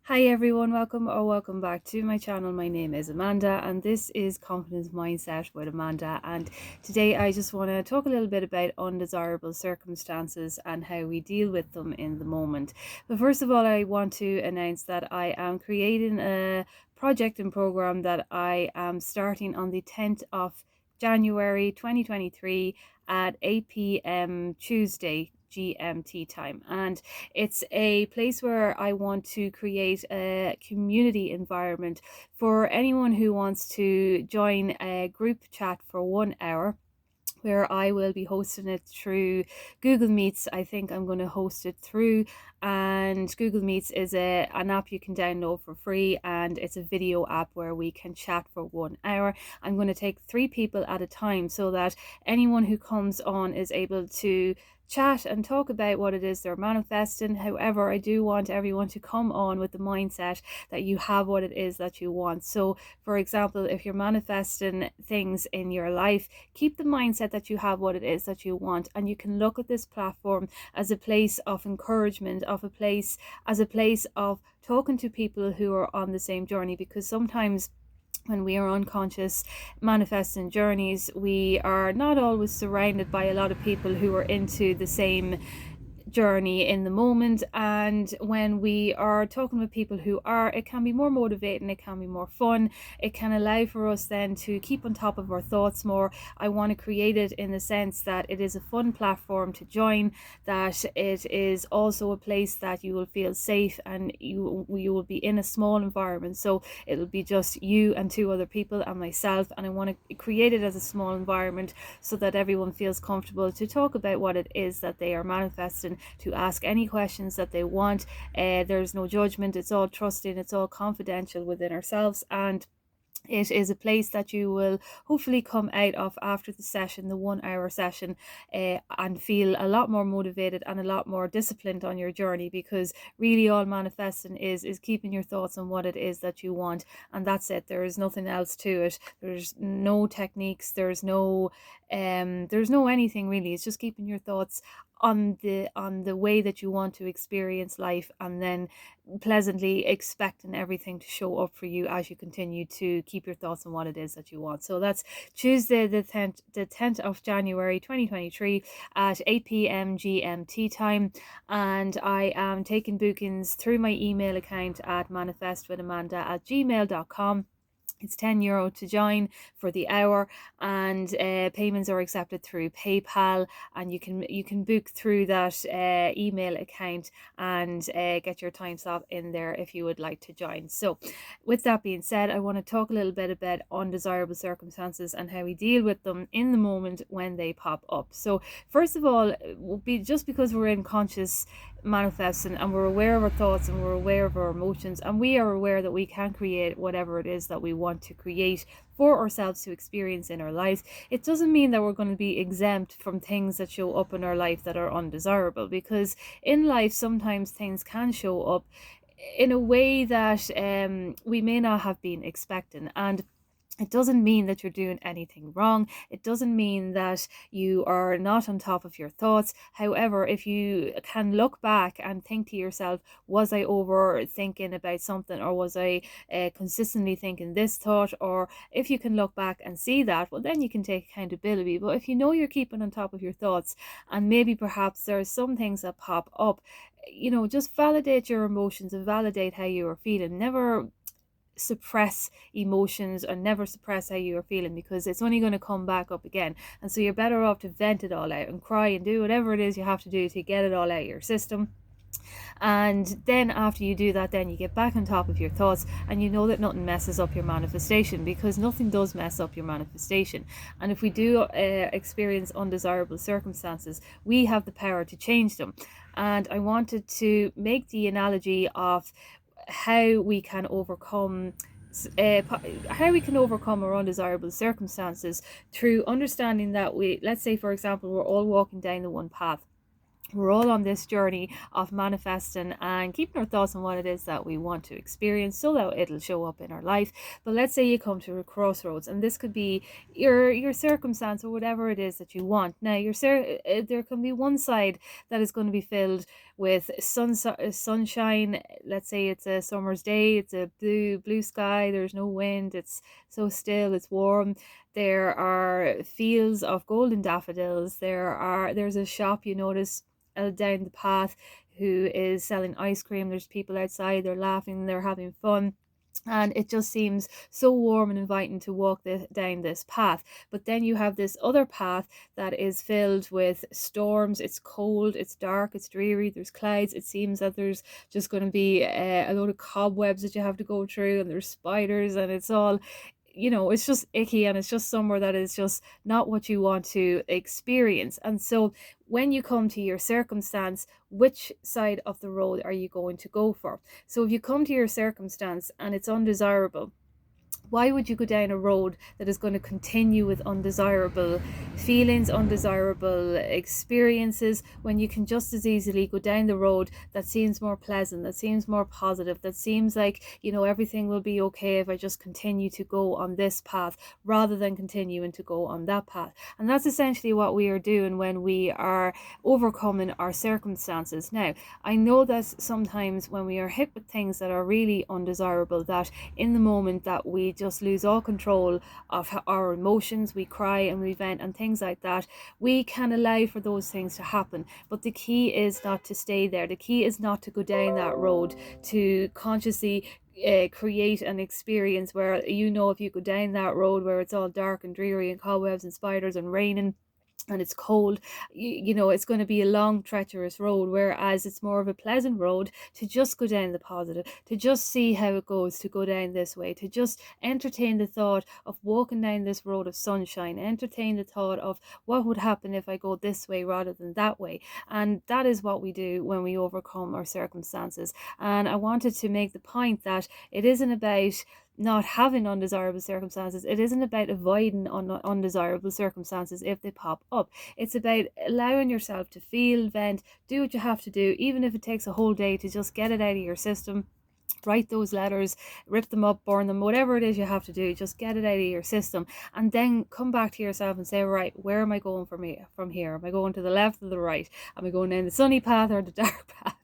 Hi everyone, welcome back to my channel. My name is Amanda and this is Confidence Mindset with Amanda, and today I just want to talk a little bit about undesirable circumstances and how we deal with them in the moment. But first of all, I want to announce that I am creating a project and program that I am starting on the 10th of January 2023 at 8 p.m. Tuesday GMT time, and it's a place where I want to create a community environment for anyone who wants to join a group chat for 1 hour, where I will be hosting it through Google Meets. I think I'm going to host it through, and Google Meets is an app you can download for free, and it's a video app where we can chat for 1 hour. I'm going to take 3 people at a time so that anyone who comes on is able to chat and talk about what it is they're manifesting. However, I do want everyone to come on with the mindset that you have what it is that you want. So for example, if you're manifesting things in your life, keep the mindset that you have what it is that you want, and you can look at this platform as a place of encouragement, as a place of talking to people who are on the same journey, because sometimes when we are unconscious manifesting journeys, we are not always surrounded by a lot of people who are into the same journey in the moment. And when we are talking with people who are, it can be more motivating, it can be more fun, it can allow for us then to keep on top of our thoughts more. I want to create it in the sense that it is a fun platform to join, that it is also a place that you will feel safe, and you will be in a small environment. So it'll be just you and 2 other people and myself, and I want to create it as a small environment so that everyone feels comfortable to talk about what it is that they are manifesting, to ask any questions that they want. There's no judgment, it's all trusting, it's all confidential within ourselves, and it is a place that you will hopefully come out of after the session, the 1 hour session, and feel a lot more motivated and a lot more disciplined on your journey, because really all manifesting is keeping your thoughts on what it is that you want, and that's it. There is nothing else to it. There's no techniques, there's no anything really. It's just keeping your thoughts on the way that you want to experience life, and then pleasantly expecting everything to show up for you as you continue to keep your thoughts on what it is that you want. So that's Tuesday the 10th of January 2023 at 8 p.m. GMT time, and I am taking bookings through my email account at manifestwithamanda@gmail.com. It's €10 to join for the hour, and payments are accepted through PayPal, and you can book through that email account and get your time slot in there if you would like to join. So with that being said, I want to talk a little bit about undesirable circumstances and how we deal with them in the moment when they pop up. So first of all, just because we're in conscious manifesting and we're aware of our thoughts and we're aware of our emotions, and we are aware that we can create whatever it is that we want to create for ourselves to experience in our lives, it doesn't mean that we're going to be exempt from things that show up in our life that are undesirable, because in life sometimes things can show up in a way that we may not have been expecting. And it doesn't mean that you're doing anything wrong. It doesn't mean that you are not on top of your thoughts. However, if you can look back and think to yourself, was I overthinking about something, or was I consistently thinking this thought? Or if you can look back and see that, well, then you can take accountability. But if you know you're keeping on top of your thoughts, and maybe perhaps there are some things that pop up, just validate your emotions and validate how you are feeling. Never suppress emotions, or never suppress how you are feeling, because it's only going to come back up again. And so you're better off to vent it all out and cry and do whatever it is you have to do to get it all out of your system. And then after you do that, then you get back on top of your thoughts, and you know that nothing messes up your manifestation, because nothing does mess up your manifestation. And if we do experience undesirable circumstances, we have the power to change them. And I wanted to make the analogy of how we can overcome our undesirable circumstances through understanding that let's say for example, we're all walking down the one path. We're all on this journey of manifesting and keeping our thoughts on what it is that we want to experience, so that it'll show up in our life. But let's say you come to a crossroads, and this could be your circumstance or whatever it is that you want. Now, there can be one side that is going to be filled with sunshine. Let's say it's a summer's day, it's a blue sky, there's no wind, it's so still, it's warm. There are fields of golden daffodils. There's a shop, you notice, down the path, who is selling ice cream. There's people outside, they're laughing, they're having fun, and it just seems so warm and inviting to walk down this path. But then you have this other path that is filled with storms. It's cold, it's dark, it's dreary, there's clouds. It seems that there's just going to be a load of cobwebs that you have to go through, and there's spiders, and it's all, it's just icky, and it's just somewhere that is just not what you want to experience. And so when you come to your circumstance, which side of the road are you going to go for? So if you come to your circumstance and it's undesirable, why would you go down a road that is going to continue with undesirable feelings, undesirable experiences, when you can just as easily go down the road that seems more pleasant, that seems more positive, that seems like, everything will be okay if I just continue to go on this path rather than continuing to go on that path? And that's essentially what we are doing when we are overcoming our circumstances. Now, I know that sometimes when we are hit with things that are really undesirable, that in the moment that we just lose all control of our emotions, we cry and we vent and things like that, we can allow for those things to happen. But the key is not to stay there. The key is not to go down that road to consciously create an experience where, if you go down that road where it's all dark and dreary and cobwebs and spiders and raining and it's cold, it's going to be a long treacherous road, whereas it's more of a pleasant road to just go down the positive, to just see how it goes, to go down this way, to just entertain the thought of walking down this road of sunshine, entertain the thought of what would happen if I go this way rather than that way. And that is what we do when we overcome our circumstances. And I wanted to make the point that it isn't about not having undesirable circumstances. It isn't about avoiding undesirable circumstances if they pop up. It's about allowing yourself to feel, vent, do what you have to do, even if it takes a whole day to just get it out of your system. Write those letters, rip them up, burn them, whatever it is you have to do, just get it out of your system, and then come back to yourself and say, right, where am I going from here? Am I going to the left or the right? Am I going down the sunny path or the dark path?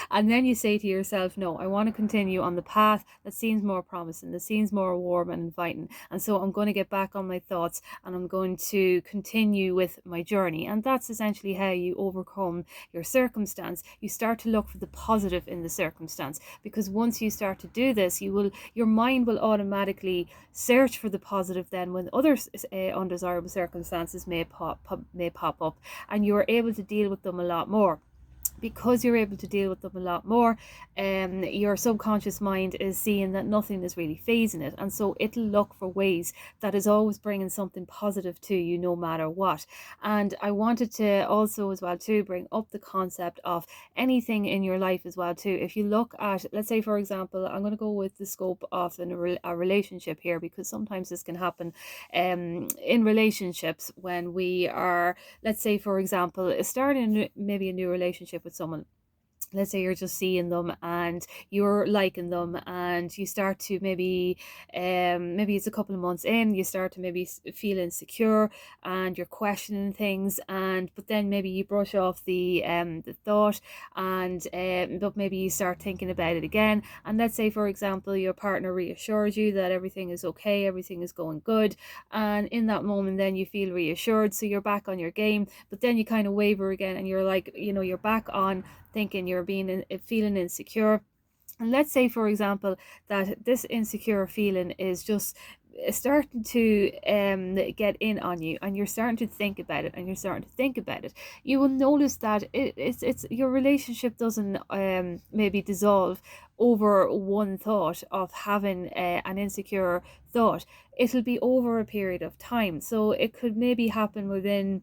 And then you say to yourself, no, I want to continue on the path that seems more promising, that seems more warm and inviting. And so I'm going to get back on my thoughts and I'm going to continue with my journey. And that's essentially how you overcome your circumstance. You start to look for the positive in the circumstance, because once you start to do this, your mind will automatically search for the positive then when other undesirable circumstances may pop up, and you're able to deal with them a lot more. Because you're able to deal with them a lot more, your subconscious mind is seeing that nothing is really phasing it, and so it'll look for ways that is always bringing something positive to you no matter what. And I wanted to also as well to bring up the concept of anything in your life as well too. If you look at, let's say for example, I'm going to go with the scope of a relationship here, because sometimes this can happen in relationships when we are, let's say for example, starting maybe a new relationship with someone. Let's say you're just seeing them and you're liking them, and you start to maybe it's a couple of months in, you start to maybe feel insecure and you're questioning things, but then maybe you brush off the thought, and but maybe you start thinking about it again. And let's say for example your partner reassures you that everything is okay, everything is going good, and in that moment then you feel reassured, so you're back on your game. But then you kind of waver again and you're like, you're back on thinking, you're feeling insecure. And let's say for example that this insecure feeling is just starting to get in on you, and you're starting to think about it, you will notice that it's your relationship doesn't maybe dissolve over one thought of having an insecure thought. It'll be over a period of time, so it could maybe happen within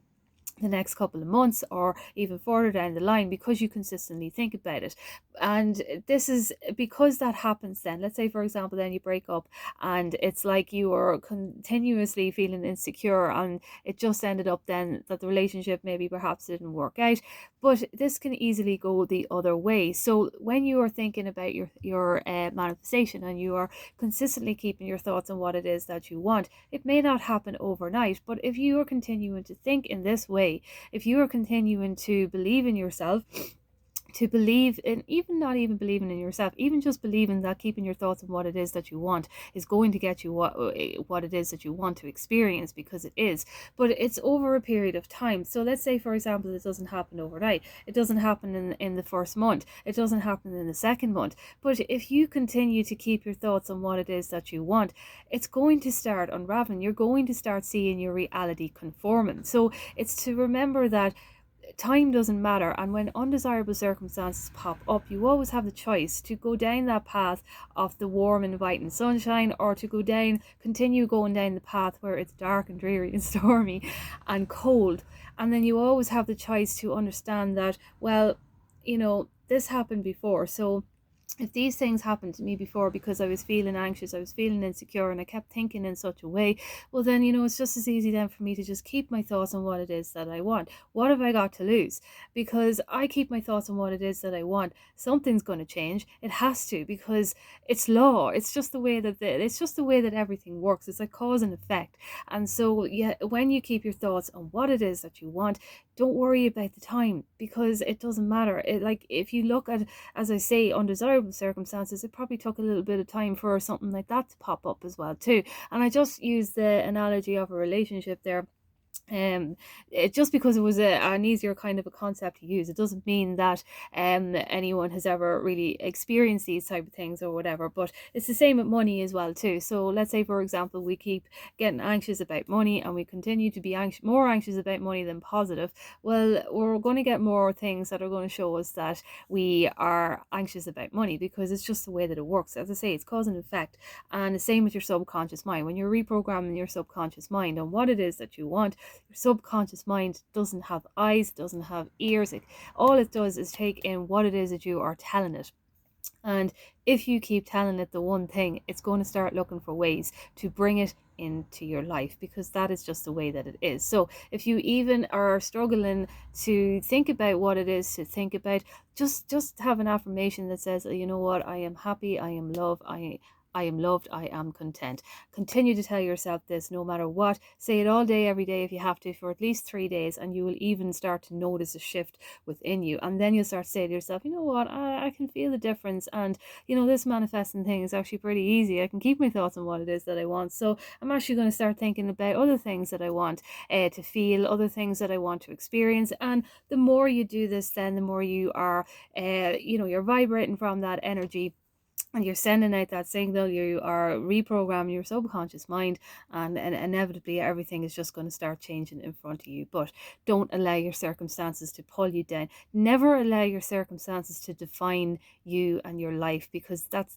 the next couple of months or even further down the line, because you consistently think about it. And this is because that happens then. Let's say for example then you break up and it's like you are continuously feeling insecure, and it just ended up then that the relationship maybe perhaps didn't work out. But this can easily go the other way. So when you are thinking about your manifestation, and you are consistently keeping your thoughts on what it is that you want, it may not happen overnight, but if you are continuing to think in this way, if you are continuing to believe in yourself, to believe in, even not even believing in yourself, even just believing that keeping your thoughts on what it is that you want is going to get you what it is that you want to experience, because it is. But it's over a period of time. So let's say, for example, it doesn't happen overnight. It doesn't happen in the first month. It doesn't happen in the second month. But if you continue to keep your thoughts on what it is that you want, it's going to start unraveling. You're going to start seeing your reality conforming. So it's to remember that time doesn't matter, and when undesirable circumstances pop up, you always have the choice to go down that path of the warm inviting sunshine, or to continue going down the path where it's dark and dreary and stormy and cold. And then you always have the choice to understand that, well, this happened before. So if these things happened to me before because I was feeling anxious, I was feeling insecure, and I kept thinking in such a way, well, then, it's just as easy then for me to just keep my thoughts on what it is that I want. What have I got to lose? Because I keep my thoughts on what it is that I want, something's going to change. It has to, because it's law. It's just the way that everything works. It's like cause and effect. And so, yeah, when you keep your thoughts on what it is that you want, don't worry about the time, because it doesn't matter. Like, if you look at, as I say, undesirable circumstances, it probably took a little bit of time for something like that to pop up as well too. And I just used the analogy of a relationship there. Just because it was an easier kind of a concept to use, it doesn't mean that anyone has ever really experienced these type of things or whatever. But it's the same with money as well too. So let's say, for example, we keep getting anxious about money, and we continue to be more anxious about money than positive. Well, we're going to get more things that are going to show us that we are anxious about money, because it's just the way that it works. As I say, it's cause and effect. And the same with your subconscious mind. When you're reprogramming your subconscious mind on what it is that you want, your subconscious mind doesn't have eyes, doesn't have ears. All it does is take in what it is that you are telling it. And if you keep telling it the one thing, it's going to start looking for ways to bring it into your life, because that is just the way that it is. So if you even are struggling to think about what it is to think about, just have an affirmation that says, you know what, I am happy, I am loved, I am loved, I am content. Continue to tell yourself this no matter what. Say it all day, every day if you have to, for at least 3 days, and you will even start to notice a shift within you. And then you'll start to say to yourself, you know what, I can feel the difference. And, this manifesting thing is actually pretty easy. I can keep my thoughts on what it is that I want. So I'm actually going to start thinking about other things that I want to feel, other things that I want to experience. And the more you do this, then the more you are, you're vibrating from that energy, and you're sending out that signal. You are reprogramming your subconscious mind, and inevitably everything is just going to start changing in front of you. But don't allow your circumstances to pull you down. Never allow your circumstances to define you and your life, because that's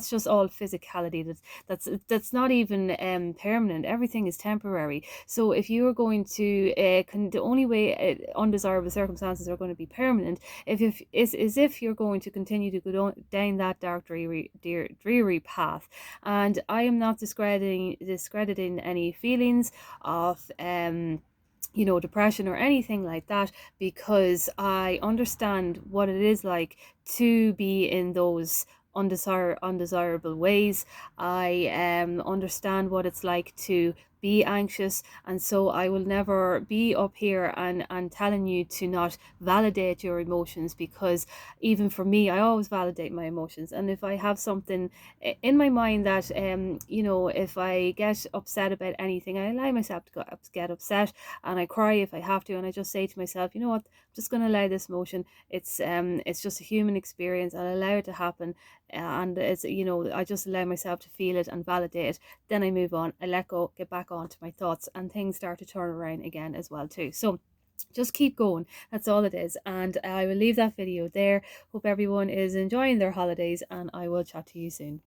just all physicality. That's not even permanent. Everything is temporary. So if you are going to the only way undesirable circumstances are going to be permanent is if you're going to continue to go down that dark, dreary path. And I am not discrediting any feelings of depression or anything like that, because I understand what it is like to be in those undesirable ways. I understand what it's like to be anxious, and so I will never be up here and telling you to not validate your emotions, because even for me, I always validate my emotions. And if I have something in my mind that if I get upset about anything, I allow myself to get upset, and I cry if I have to, and I just say to myself, you know what, I'm just going to allow this emotion. It's just a human experience. I'll allow it to happen, and it's I just allow myself to feel it and validate it. Then I move on, I let go, get back onto my thoughts, and things start to turn around again as well too. So just keep going. That's all it is. And I will leave that video there. Hope everyone is enjoying their holidays, and I will chat to you soon.